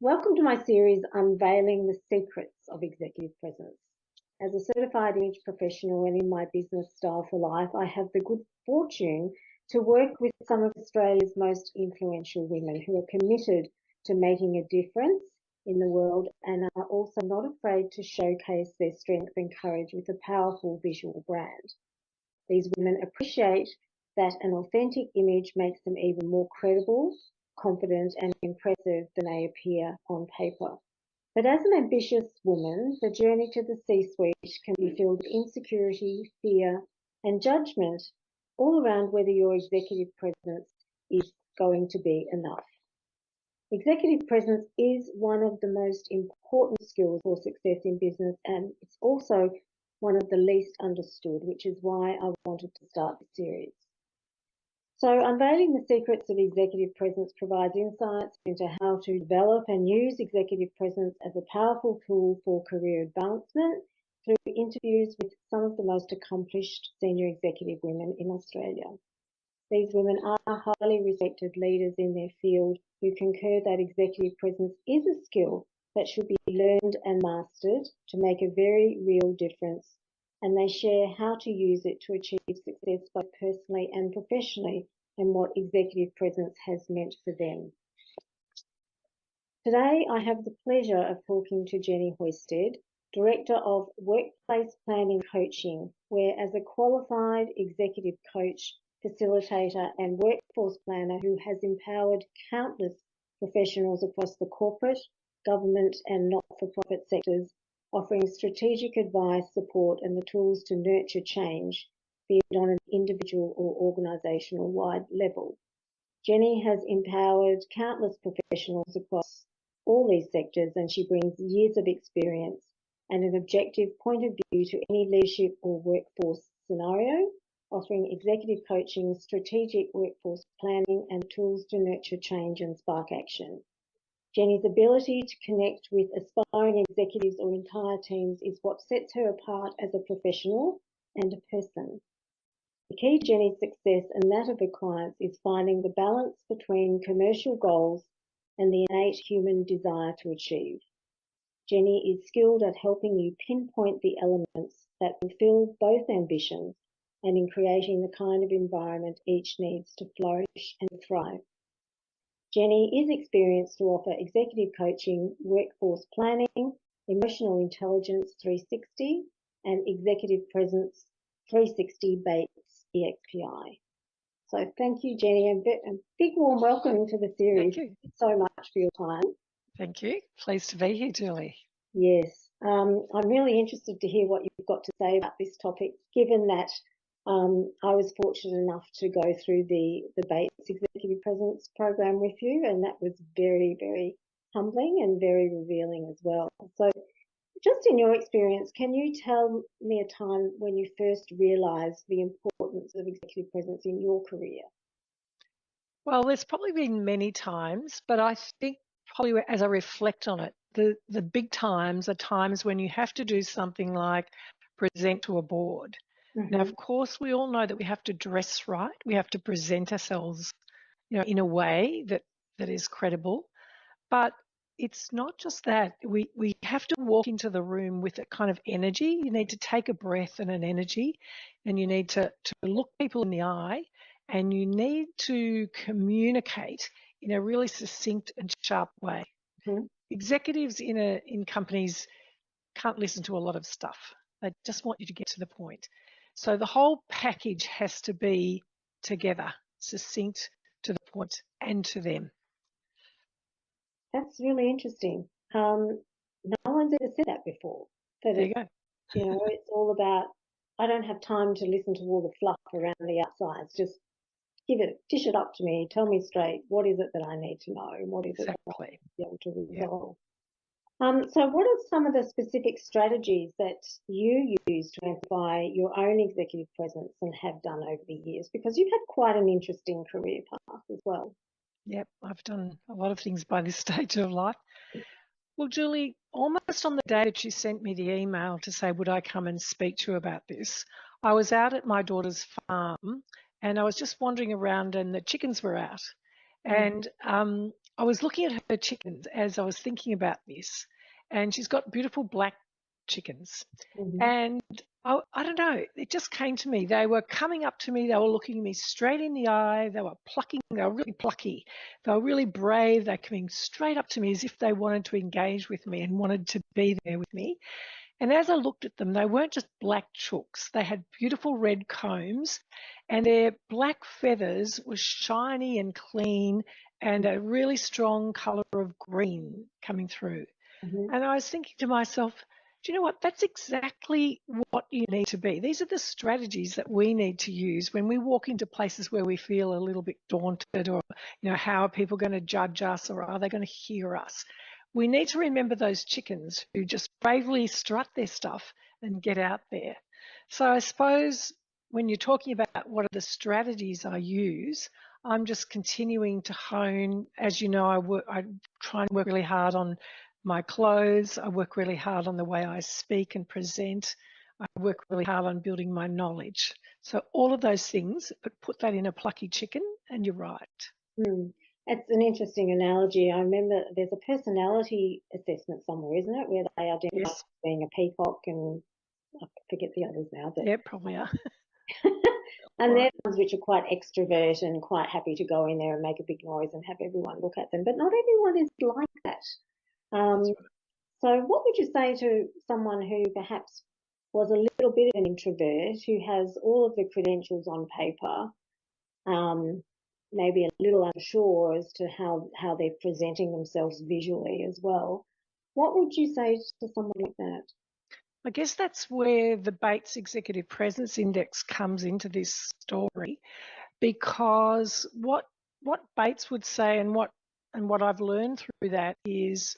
Welcome to my series, Unveiling the Secrets of Executive Presence. As a certified image professional and in my business Style for Life, I have the good fortune to work with some of Australia's most influential women who are committed to making a difference in the world and are also not afraid to showcase their strength and courage with a powerful visual brand. These women appreciate that an authentic image makes them even more credible, confident and impressive than they appear on paper. But as an ambitious woman, the journey to the C-suite can be filled with insecurity, fear and judgment all around whether your executive presence is going to be enough. Executive presence is one of the most important skills for success in business, and it's also one of the least understood, which is why I wanted to start this series. So Unveiling the Secrets of Executive Presence provides insights into how to develop and use executive presence as a powerful tool for career advancement through interviews with some of the most accomplished senior executive women in Australia. These women are highly respected leaders in their field who concur that executive presence is a skill that should be learned and mastered to make a very real difference, and they share how to use it to achieve success both personally and professionally and what executive presence has meant for them. Today, I have the pleasure of talking to Jenny Hoysted, Director of Workplace Planning Coaching, where as a qualified executive coach, facilitator and workforce planner who has empowered countless professionals across the corporate, government and not-for-profit sectors, offering strategic advice, support and the tools to nurture change, be it on an individual or organisational wide level. Jenny has empowered countless professionals across all these sectors, and she brings years of experience and an objective point of view to any leadership or workforce scenario, offering executive coaching, strategic workforce planning and tools to nurture change and spark action. Jenny's ability to connect with aspiring executives or entire teams is what sets her apart as a professional and a person. The key to Jenny's success and that of her clients is finding the balance between commercial goals and the innate human desire to achieve. Jenny is skilled at helping you pinpoint the elements that fulfill both ambitions and in creating the kind of environment each needs to flourish and thrive. Jenny is experienced to offer executive coaching, workforce planning, emotional intelligence 360 and executive presence 360 based EXPI. So thank you, Jenny, and a big warm welcome to the series. Thank you. Thank you so much for your time. Thank you. Pleased to be here, Julie. Yes, I'm really interested to hear what you've got to say about this topic, given that I was fortunate enough to go through the Bates Executive Presence program with you, and that was very, very humbling and very revealing as well. So just in your experience, can you tell me a time when you first realised the importance of executive presence in your career? Well, there's probably been many times, but I think probably as I reflect on it, the big times are times when you have to do something like present to a board. Now, of course, we all know that we have to dress right. We have to present ourselves, in a way that is credible. But it's not just that. We have to walk into the room with a kind of energy. You need to take a breath and an energy, and you need to look people in the eye, and you need to communicate in a really succinct and sharp way. Executives in companies can't listen to a lot of stuff. They just want you to get to the point. So the whole package has to be together, succinct, to the point, and to them. That's really interesting. No one's ever said that before. There you go. It's all about, I don't have time to listen to all the fluff around the outsides. Just dish it up to me. Tell me straight, what is it that I need to know? And what is it that I need to be able to resolve? So what are some of the specific strategies that you use to amplify your own executive presence and have done over the years? Because you've had quite an interesting career path as well. Yep, I've done a lot of things by this stage of life. Well, Julie, almost on the day that you sent me the email to say, would I come and speak to you about this, I was out at my daughter's farm and I was just wandering around and the chickens were out. And I was looking at her chickens as I was thinking about this, and she's got beautiful black chickens. Mm-hmm. And I don't know, it just came to me. They were coming up to me, they were looking me straight in the eye, they were plucking, they were really plucky, they were really brave, they're coming straight up to me as if they wanted to engage with me and wanted to be there with me. And as I looked at them, they weren't just black chooks. They had beautiful red combs and their black feathers were shiny and clean and a really strong colour of green coming through. Mm-hmm. And I was thinking to myself, do you know what? That's exactly what you need to be. These are the strategies that we need to use when we walk into places where we feel a little bit daunted or, how are people going to judge us or are they going to hear us? We need to remember those chickens who just bravely strut their stuff and get out there. So I suppose when you're talking about what are the strategies I use, I'm just continuing to hone. As you know, I try and work really hard on my clothes. I work really hard on the way I speak and present. I work really hard on building my knowledge. So all of those things, but put that in a plucky chicken and you're right. Mm. It's an interesting analogy. I remember there's a personality assessment somewhere, isn't it, where they identify Yes. being a peacock and I forget the others now, but Yeah, probably are. All and they're right. the ones which are quite extrovert and quite happy to go in there and make a big noise and have everyone look at them. But not everyone is like that. That's Um, right. so what would you say to someone who perhaps was a little bit of an introvert, who has all of the credentials on paper, um, maybe a little unsure as to how they're presenting themselves visually as well? What would you say to someone like that? I guess that's where the Bates Executive Presence Index comes into this story, because what Bates would say and what I've learned through that is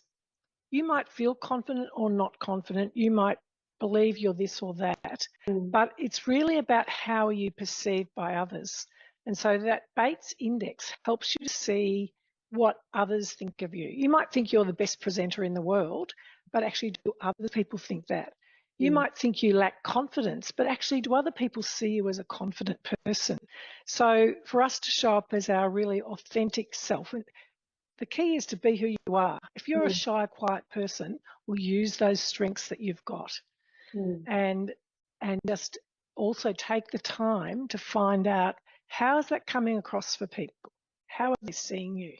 you might feel confident or not confident. You might believe you're this or that, Mm, but it's really about how you perceived by others. And so that Bates index helps you to see what others think of you. You might think you're the best presenter in the world, but actually, do other people think that? You mm, might think you lack confidence, but actually, do other people see you as a confident person? So, for us to show up as our really authentic self, the key is to be who you are. If you're a mm, shy, quiet person, we'll use those strengths that you've got mm, and just also take the time to find out how is that coming across for people? How are they seeing you?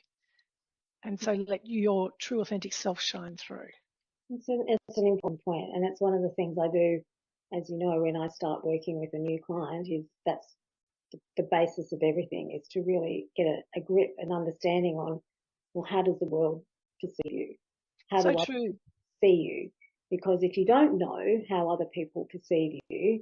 And so let your true authentic self shine through. it's an important point, and it's one of the things I do, as you know, when I start working with a new client, is that's the basis of everything, is to really get a grip and understanding on, well, how does the world perceive you? How So do I true. see you? Because if you don't know how other people perceive you,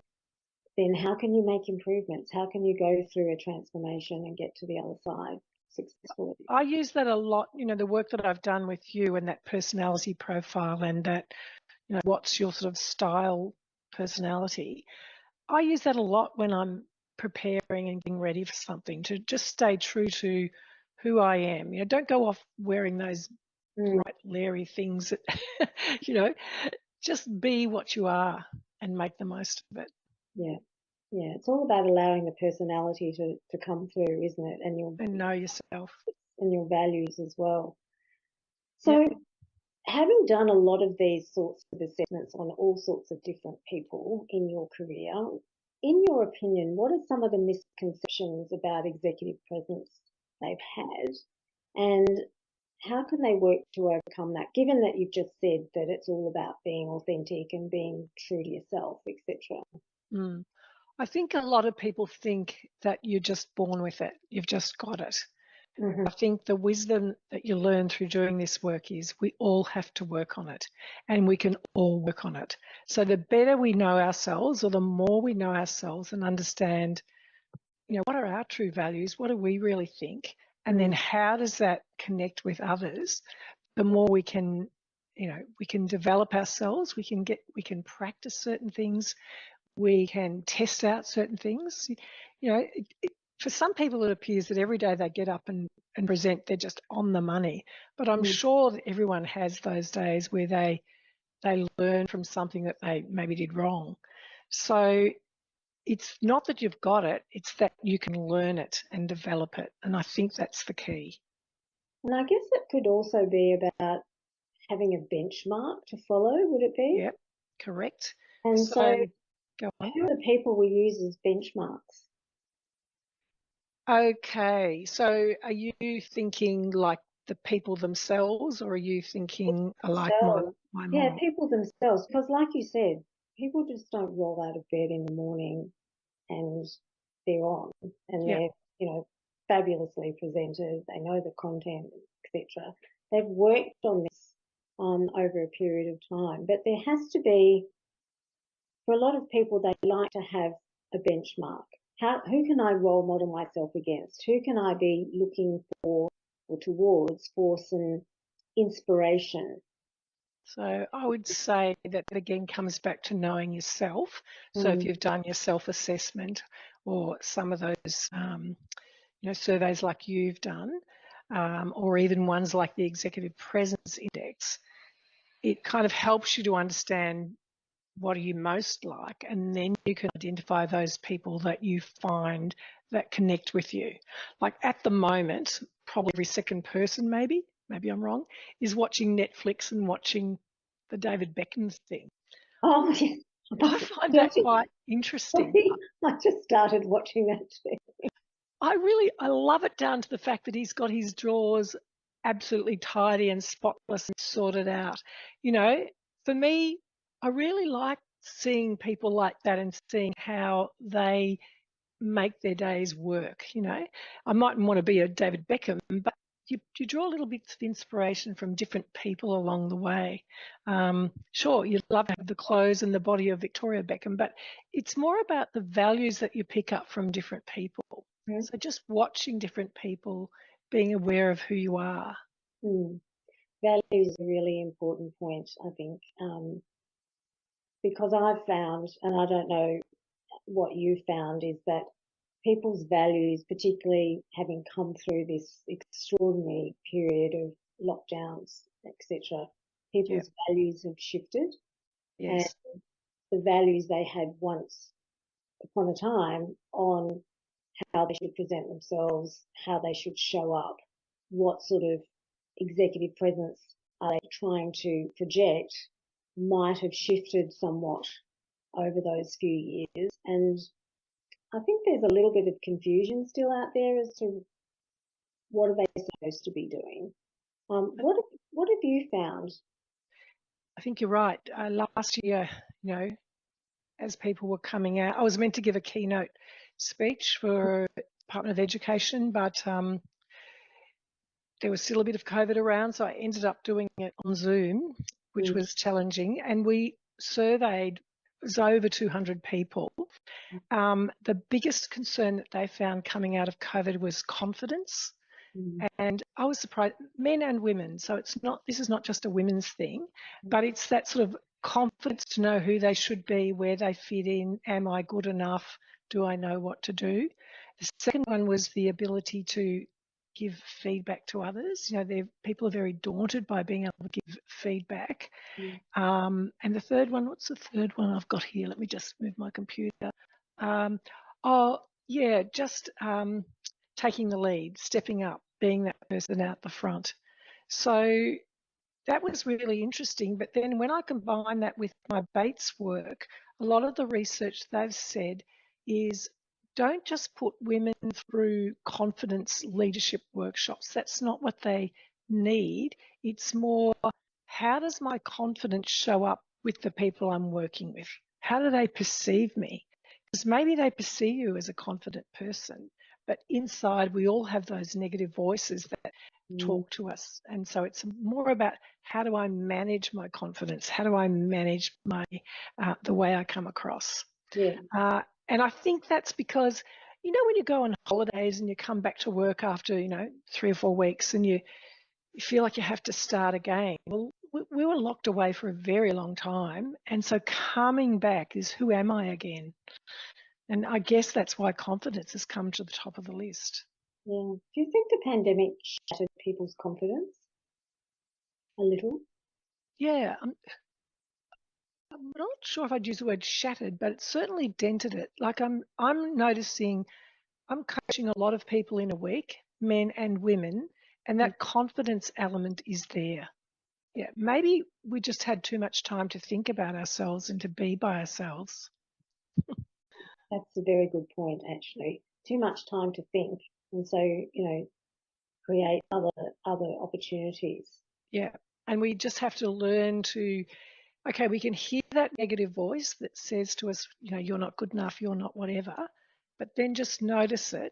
then how can you make improvements? How can you go through a transformation and get to the other side successfully? I use that a lot, the work that I've done with you and that personality profile and that, what's your sort of style personality. I use that a lot when I'm preparing and getting ready for something, to just stay true to who I am. Don't go off wearing those Mm, bright, leery things that, you know, just be what you are and make the most of it yeah, yeah. It's all about allowing the personality to come through, isn't it? and know yourself. And your values as well. Yep. So having done a lot of these sorts of assessments on all sorts of different people in your career, in your opinion, what are some of the misconceptions about executive presence they've had, and how can they work to overcome that, given that you've just said that it's all about being authentic and being true to yourself, etc.? Mm. I think a lot of people think that you're just born with it. You've just got it. Mm-hmm. I think the wisdom that you learn through doing this work is we all have to work on it and we can all work on it. So the better we know ourselves, or the more we know ourselves and understand, what are our true values? What do we really think? And then Mm, how does that connect with others? The more we can develop ourselves, we can practice certain things, we can test out certain things. For some people, it appears that every day they get up and present, they're just on the money. But I'm mm, sure that everyone has those days where they learn from something that they maybe did wrong. So it's not that you've got it, it's that you can learn it and develop it. And I think that's the key. And I guess it could also be about having a benchmark to follow, would it be? Yep, correct. And so So go on. who are the people we use as benchmarks? Okay, so are you thinking like the people themselves, or are you thinking like my Themselves. my Yeah, mom? people themselves. Because like you said, people just don't roll out of bed in the morning and they're on and Yeah. they're, fabulously presented. They know the content, etc. They've worked on this over a period of time. But there has to be, for a lot of people, they like to have a benchmark. Who can I role model myself against? Who can I be looking for or towards for some inspiration? So I would say that again comes back to knowing yourself. So if Mm, you've done your self-assessment or some of those, surveys like you've done, or even ones like the Executive Presence Index, it kind of helps you to understand what are you most like, and then you can identify those people that you find that connect with you. Like at the moment, probably every second person, maybe I'm wrong, is watching Netflix and watching the David Beckham thing. oh, yes. I find that quite interesting. I just started watching that too. I love it down to the fact that he's got his drawers absolutely tidy and spotless and sorted out. You know, for me, I really like seeing people like that and seeing how they make their days work. I mightn't want to be a David Beckham, but you draw little bits of inspiration from different people along the way. Sure, you'd love to have the clothes and the body of Victoria Beckham, but it's more about the values that you pick up from different people. Mm. So just watching different people, being aware of who you are. Mm. Value is a really important point, I think, because I've found, and I don't know what you found, is that people's values, particularly having come through this extraordinary period of lockdowns, etc., Yeah, people's values have shifted, and yes, the values they had once upon a time on how they should present themselves, how they should show up, what sort of executive presence are they trying to project, might have shifted somewhat over those few years. And I think there's a little bit of confusion still out there as to what are they supposed to be doing. What have you found? I think you're right. Last year, as people were coming out, I was meant to give a keynote speech for Department of Education, but there was still a bit of COVID around, so I ended up doing it on Zoom, which Mm, was challenging. And we surveyed, it was over 200 people. The biggest concern that they found coming out of COVID was confidence. mm, And I was surprised, men and women. So this is not just a women's thing, but it's that sort of confidence to know who they should be, where they fit in. Am I good enough? Do I know what to do? The second one was the ability to give feedback to others. People are very daunted by being able to give feedback. mm, And the third one, what's the third one I've got here? Let me just move my computer. Um, oh, yeah, just taking the lead, stepping up, being that person out the front. So that was really interesting. But then when I combine that with my Bates work, a lot of the research they've said is don't just put women through confidence leadership workshops. That's not what they need. It's more, how does my confidence show up with the people I'm working with? How do they perceive me? Because maybe they perceive you as a confident person, but inside we all have those negative voices that mm. talk to us. And so it's more about how do I manage my confidence? How do I manage the way I come across? Yeah. And I think that's because, when you go on holidays and you come back to work after, 3 or 4 weeks and you feel like you have to start again. Well, we were locked away for a very long time. And so coming back is who am I again? And I guess that's why confidence has come to the top of the list. Yeah. Do you think the pandemic shattered people's confidence a little? Yeah, I'm not sure if I'd use the word shattered, but it certainly dented it. Like I'm noticing, I'm coaching a lot of people in a week, men and women, And that confidence element is there. Yeah, maybe we just had too much time to think about ourselves and to be by ourselves. That's a very good point, actually. Too much time to think, and so create other opportunities. Yeah. And we just have to learn to, okay, we can hear that negative voice that says to us, you're not good enough, you're not whatever, but then just notice it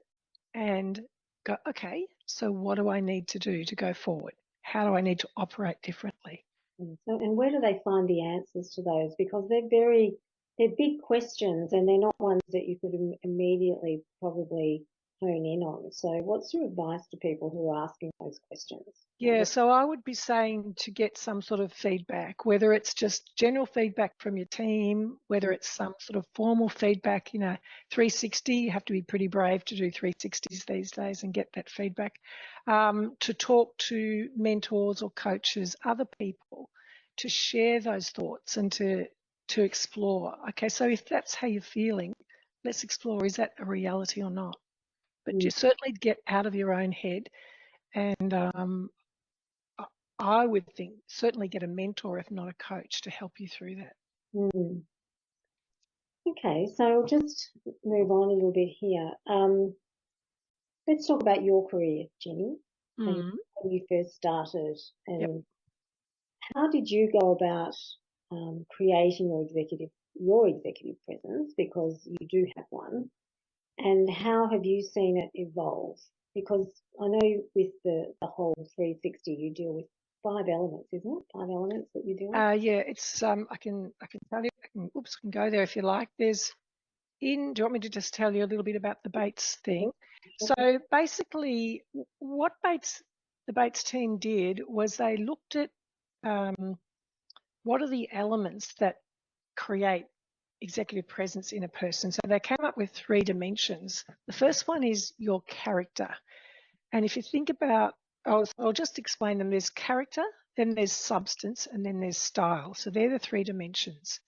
and go, okay, so what do I need to do to go forward? How do I need to operate differently? And where do they find the answers to those? Because they're big questions, and they're not ones that you could immediately probably hone in on. So, what's your advice to people who are asking those questions? Yeah, so I would be saying to get some sort of feedback, whether it's just general feedback from your team, whether it's some sort of formal feedback, 360, you have to be pretty brave to do 360s these days and get that feedback, to talk to mentors or coaches, other people, to share those thoughts and to explore. Okay, so if that's how you're feeling, let's explore, is that a reality or not? But Mm, you certainly get out of your own head and I would think certainly get a mentor, if not a coach, to help you through that. mm. Okay, so I'll just move on a little bit here. Let's talk about your career, Jenny, and Mm. when you first started, Yep. and how did you go about creating your executive presence, because you do have one, and how have you seen it evolve? Because I know with the whole 360, you deal with 5 elements, isn't it? 5 elements that you deal with. Yeah, it's I can tell you. I can go there if you like. Do you want me to just tell you a little bit about the Bates thing? So basically, what the Bates team did was they looked at um, what are the elements that create executive presence in a person. So they came up with 3 dimensions. The first one is your character. And if you think about, I'll just explain them. There's character, then there's substance, and then there's style. So they're the 3 dimensions.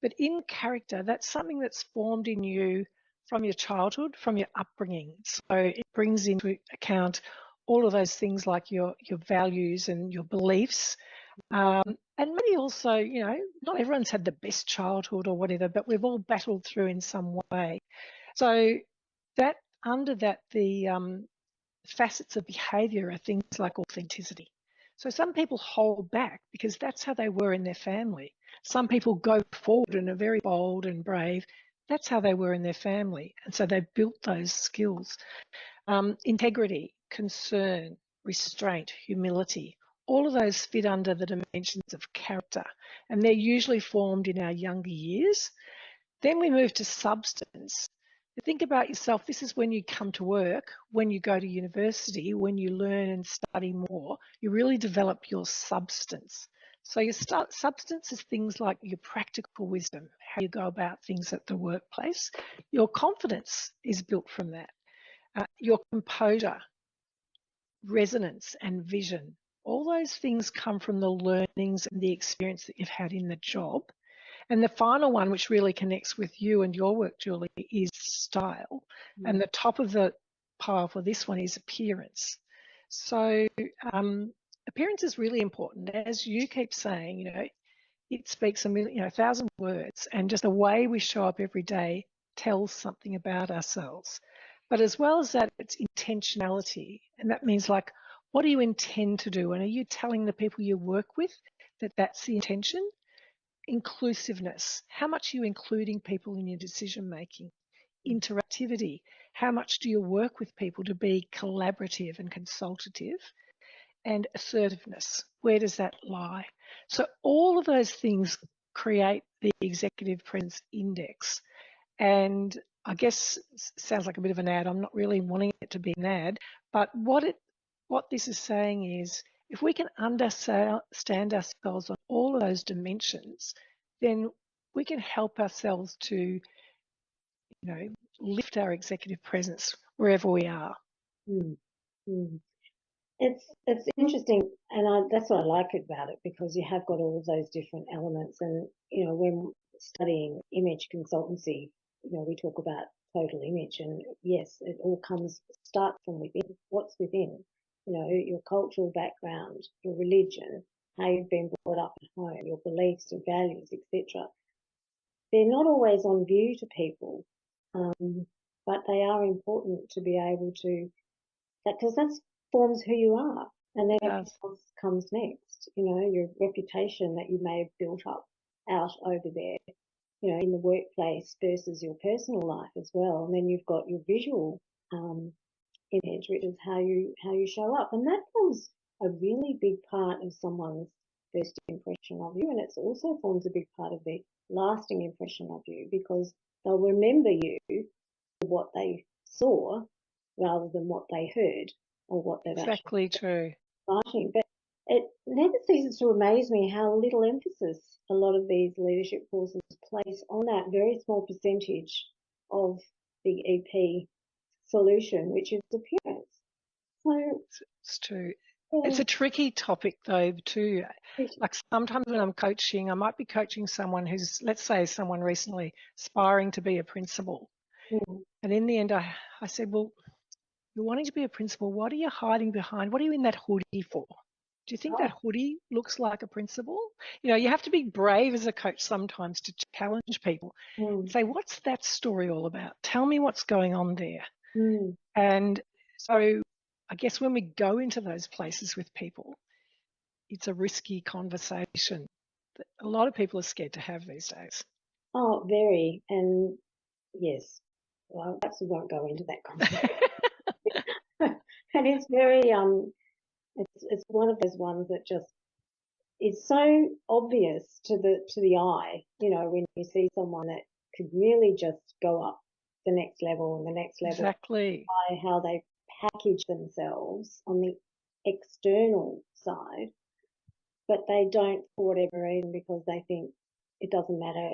But in character, that's something that's formed in you from your childhood, from your upbringing. So it brings into account all of those things like your values and your beliefs. And maybe also, not everyone's had the best childhood or whatever, but we've all battled through in some way. So that under that, the facets of behavior are things like authenticity. So some people hold back because that's how they were in their family. Some people go forward and are very bold and brave. That's how they were in their family. And so they built those skills. Integrity, concern, restraint, humility, all of those fit under the dimensions of character. And they're usually formed in our younger years. Then we move to substance. Think about yourself. This is when you come to work, when you go to university, when you learn and study more, you really develop your substance. So your substance is things like your practical wisdom, how you go about things at the workplace. Your confidence is built from that. Your composure, resonance and vision. All those things come from the learnings and the experience that you've had in the job. And the final one, which really connects with you and your work, Julie, is style. And the top of the pile for this one is appearance. So appearance is really important. As you keep saying, it speaks 1,000 words, and just the way we show up every day tells something about ourselves. But as well as that, it's intentionality. And that means like, what do you intend to do? And are you telling the people you work with that that's the intention? Inclusiveness. How much are you including people in your decision making? Interactivity. How much do you work with people to be collaborative and consultative? And assertiveness. Where does that lie? So all of those things create the executive presence index. And I guess sounds like a bit of an ad. I'm not really wanting it to be an ad, but what this is saying is if we can understand ourselves on all of those dimensions, then we can help ourselves to, lift our executive presence wherever we are. Mm, mm. It's interesting, and that's what I like about it, because you have got all of those different elements. And when studying image consultancy, we talk about total image, and yes, it all starts from within. What's within? your cultural background, your religion, how you've been brought up at home, your beliefs, your values, etc. They're not always on view to people, but they are important to be able to, because that forms who you are. And then everything else comes next, your reputation that you may have built up out over there, in the workplace versus your personal life as well. And then you've got your visual image, which is how you show up. And that forms a really big part of someone's first impression of you. And it also forms a big part of their lasting impression of you, because they'll remember you for what they saw rather than what they heard or what they've Exactly true. writing. But it never ceases to amaze me how little emphasis a lot of these leadership courses place on that very small percentage of the EP solution, which is appearance. So it's true. yeah, It's a tricky topic though too. Like sometimes when I'm coaching, I might be coaching someone who's, let's say someone recently aspiring to be a principal. And in the end I said, well, you're wanting to be a principal, what are you hiding behind? What are you in that hoodie for? Do you think that hoodie looks like a principal? You have to be brave as a coach sometimes to challenge people. Say, what's that story all about? Tell me what's going on there. And so I guess when we go into those places with people, it's a risky conversation that a lot of people are scared to have these days. Oh, very. And yes, well, perhaps we won't go into that conversation. And it's very, it's one of those ones that just is so obvious to the eye, when you see someone that could really just go up the next level and the next level. Exactly. By how they package themselves on the external side, but they don't for whatever reason, because they think it doesn't matter.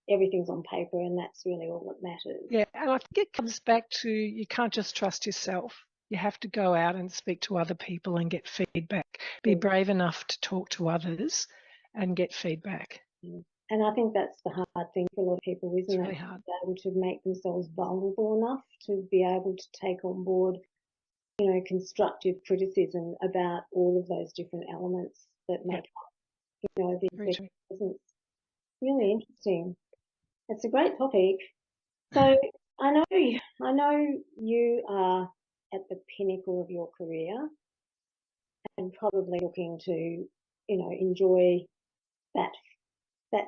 Everything's on paper, and that's really all that matters. Yeah, and I think it comes back to you can't just trust yourself. You have to go out and speak to other people and get feedback. Be brave enough to talk to others and get feedback. And I think that's the hard thing for a lot of people, isn't it? It's really hard. To be able to make themselves vulnerable enough to be able to take on board, constructive criticism about all of those different elements that make up, the executive presence. Really interesting. It's a great topic. So I know you are at the pinnacle of your career and probably looking to, enjoy that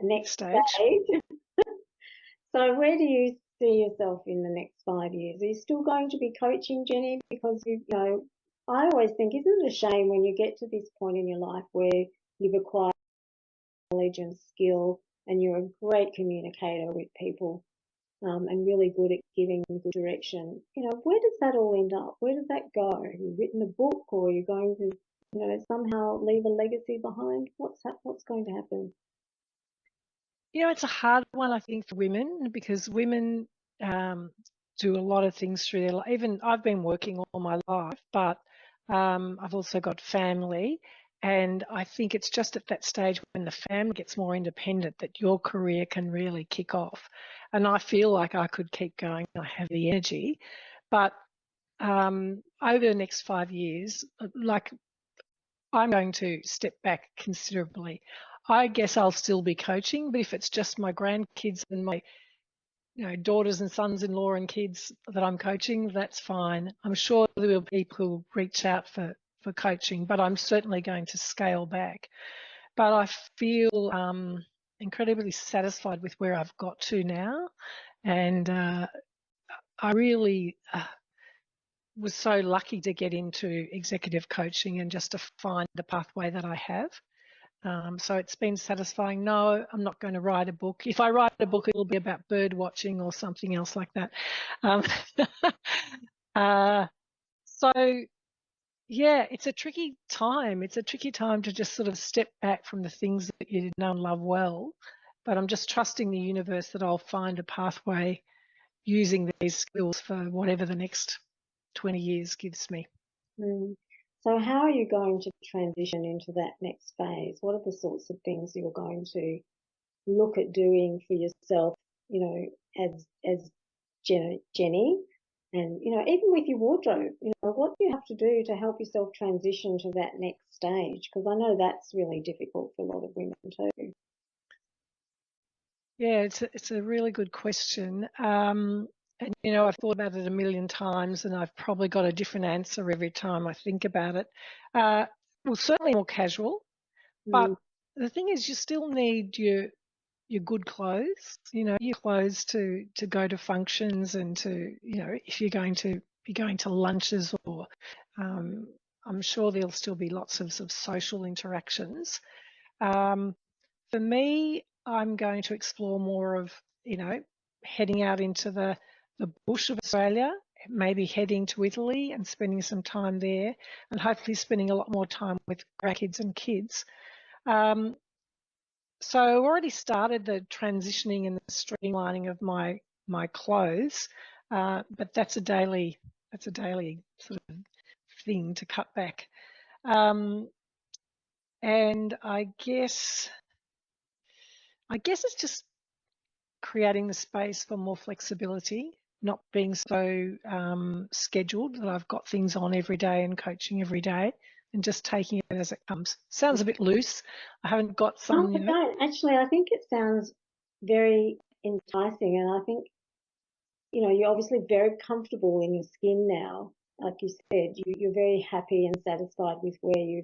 next stage. So where do you see yourself in the next 5 years? Are you still going to be coaching, Jenny? Because I always think, isn't it a shame when you get to this point in your life where you've acquired knowledge and skill and you're a great communicator with people, and really good at giving good direction. Where does that all end up? Where does that go? Have you written a book, or are you going to, somehow leave a legacy behind? What's going to happen? It's a hard one, I think, for women, because women do a lot of things through their life. Even I've been working all my life, but I've also got family. And I think it's just at that stage when the family gets more independent that your career can really kick off. And I feel like I could keep going. I have the energy. But over the next 5 years, like I'm going to step back considerably. I guess I'll still be coaching, but if it's just my grandkids and my daughters and sons-in-law and kids that I'm coaching, that's fine. I'm sure there will be people who reach out for coaching, but I'm certainly going to scale back. But I feel incredibly satisfied with where I've got to now, and I really was so lucky to get into executive coaching and just to find the pathway that I have. So it's been satisfying. No, I'm not going to write a book. If I write a book, it'll be about bird watching or something else like that. So, yeah, it's a tricky time. It's a tricky time to just sort of step back from the things that you know and love well. But I'm just trusting the universe that I'll find a pathway using these skills for whatever the next 20 years gives me. So how are you going to transition into that next phase? What are the sorts of things you're going to look at doing for yourself, as Jenny, And, even with your wardrobe, what do you have to do to help yourself transition to that next stage? Because I know that's really difficult for a lot of women too. Yeah, it's a really good question. And I've thought about it a million times, and I've probably got a different answer every time I think about it. Well, certainly more casual, but Mm, the thing is, you still need your good clothes. Your clothes to go to functions and to if you're going to be going to lunches or um, I'm sure there'll still be lots of sort of social interactions. Um, for me, I'm going to explore more of, heading out into the bush of Australia, maybe heading to Italy and spending some time there, and hopefully spending a lot more time with grandkids and kids. Um, so I already started the transitioning and the streamlining of my clothes, but that's a daily sort of thing to cut back. Um, and I guess it's just creating the space for more flexibility, not being so scheduled that I've got things on every day and coaching every day, and just taking it as it comes. Sounds a bit loose. I haven't got Oh, some, I don't. Actually, I think it sounds very enticing, and I think, you're obviously very comfortable in your skin now. Like you said, you're very happy and satisfied with where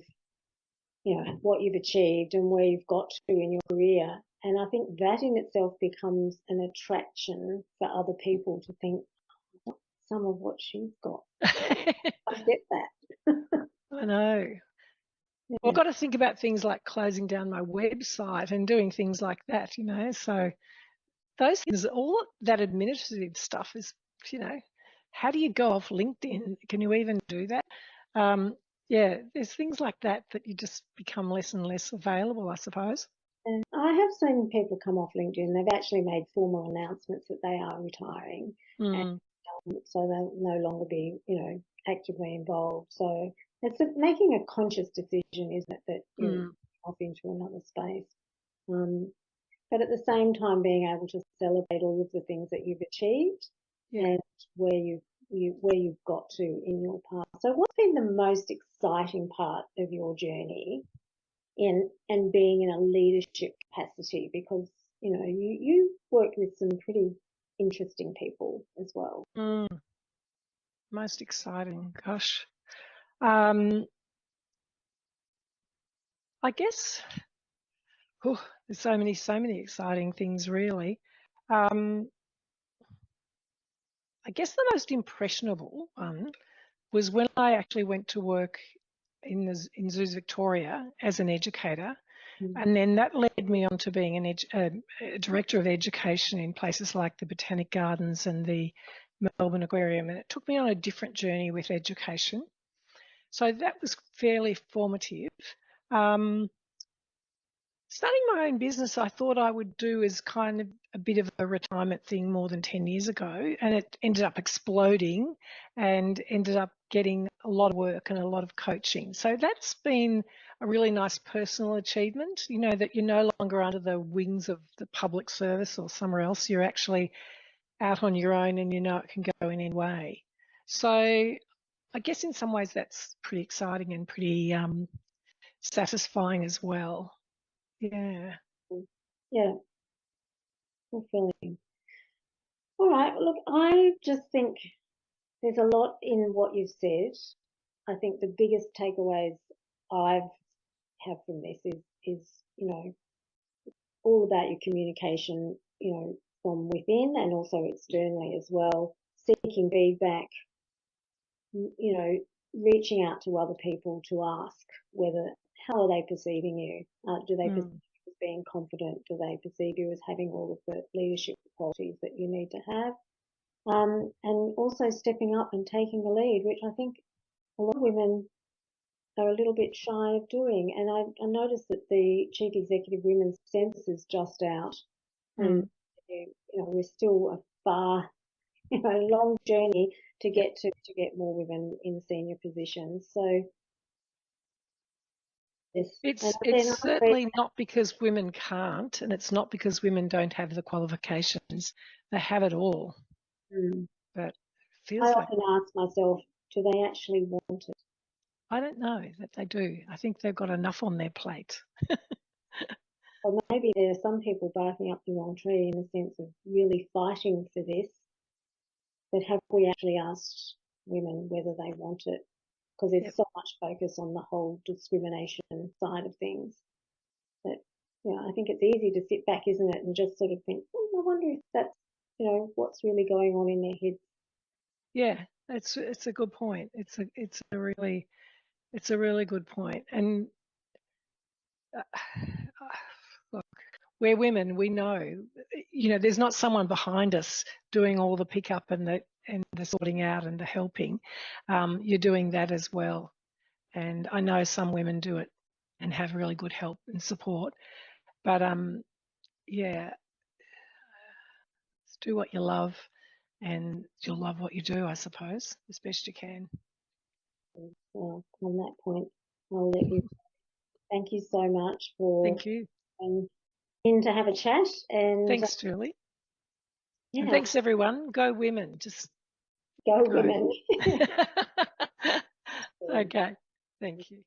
what you've achieved and where you've got to in your career. And I think that in itself becomes an attraction for other people to think some of what she's got. I get that. I know. Well, I've Yeah. got to think about things like closing down my website and doing things like that, So those things, all that administrative stuff is, how do you go off LinkedIn? Can you even do that? Um, yeah, there's things like that you just become less and less available, I suppose. And I have seen people come off LinkedIn. They've actually made formal announcements that they are retiring, and Mm, so they'll no longer be, actively involved. So it's making a conscious decision, isn't it, that you're mm, off into another space. Um, but at the same time, being able to celebrate all of the things that you've achieved yeah. and where you've got to in your past. So, what's been the most exciting part of your journey in and being in a leadership capacity? Because you worked with some pretty interesting people as well. Mm, most exciting, gosh. Um, I guess there's so many exciting things, really. Um, I guess the most impressionable one was when I actually went to work in Zoos Victoria as an educator, Mm. and then that led me on to being a director of education in places like the Botanic Gardens and the Melbourne Aquarium, and it took me on a different journey with education. So that was fairly formative. Um, Starting my own business, I thought I would do as kind of a bit of a retirement thing more than 10 years ago, and it ended up exploding and ended up getting a lot of work and a lot of coaching. So that's been a really nice personal achievement, that you're no longer under the wings of the public service or somewhere else. You're actually out on your own and it can go in any way. So I guess in some ways that's pretty exciting and pretty satisfying as well. Yeah. Yeah, fulfilling. All right. Well, look, I just think there's a lot in what you've said. I think the biggest takeaways I've have from this is all about your communication, from within and also externally as well. Seeking feedback, reaching out to other people to ask whether how are they perceiving you? Do they perceive Mm. you as being confident? Do they perceive you as having all of the leadership qualities that you need to have? And also stepping up and taking the lead, which I think a lot of women are a little bit shy of doing. And I noticed that the Chief Executive Women's Census is just out, and Mm. we're still a far, long journey to Yeah. get more women in senior positions. So yes, and It's then I read, certainly not because women can't, and it's not because women don't have the qualifications. They have it all, mm, but feels like. often ask myself, do they actually want it? I don't know that they do. I think they've got enough on their plate. Or maybe there are some people barking up the wrong tree in the sense of really fighting for this. But have we actually asked women whether they want it? Because there's Yep. so much focus on the whole discrimination side of things that, I think it's easy to sit back, isn't it, and just sort of think, I wonder if that's, what's really going on in their heads. Yeah, it's a good point. It's a really good point. And look, we're women. We know, there's not someone behind us doing all the pickup and the sorting out and the helping. You're doing that as well. And I know some women do it and have really good help and support. But yeah, do what you love, and you'll love what you do, I suppose, as best you can. On that point, I'll let you. Thank you so much for Thank you. in to have a chat, and Thanks, Julie. And yeah, thanks, everyone. Go women. Just go go. women. Okay. Thank you.